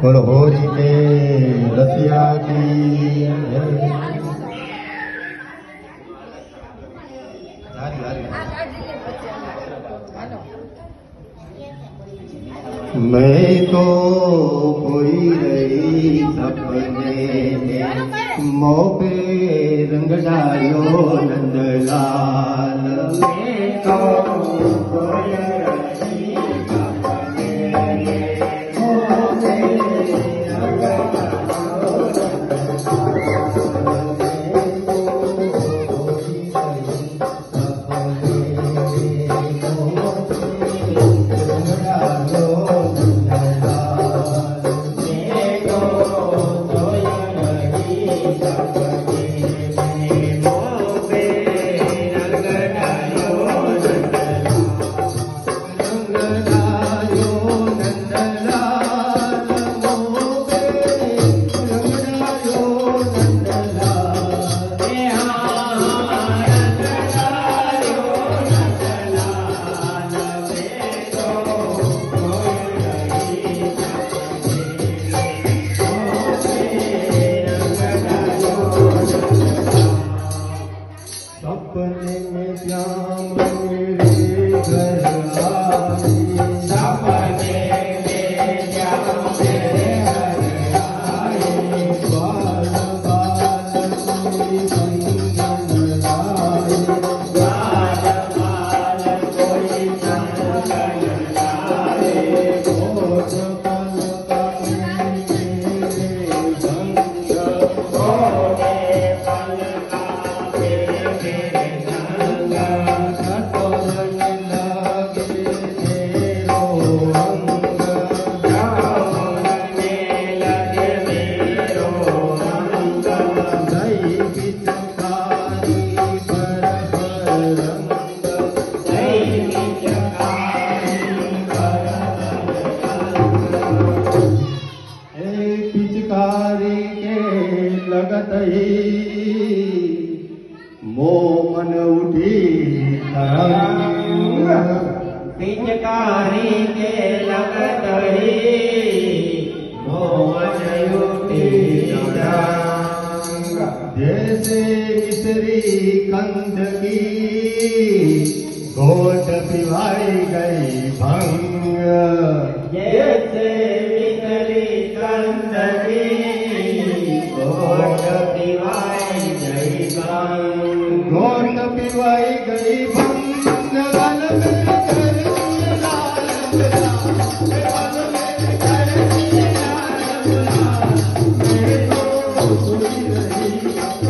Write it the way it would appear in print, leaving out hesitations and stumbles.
और हो जी के रसिया की मैं तो कोई रही सपने में मोह पे रंग डालो नंदलाल मैं तो कोई रही सपने में मोह पे रंग डालो सपने में श्याम मेरे घर आई सपने में श्याम मेरे घर आई बाल बाल कोई संगन लाई बाल बाल कोई संगन लाई कोट पल पल मेरे संग कोटे पल पिचकारी के लगत ही मोमन उठी तरंग पिचकारी के लगत ही मोमन उठी तरंग जैसे मिश्री कंद की घोट पिवाई गई भंग जैसे मिश्री कंद की घोट पिवाई गई भंग घोट पिवाई गई भंग गल में कर लाल गल में कर लाल मैं तो कोई रही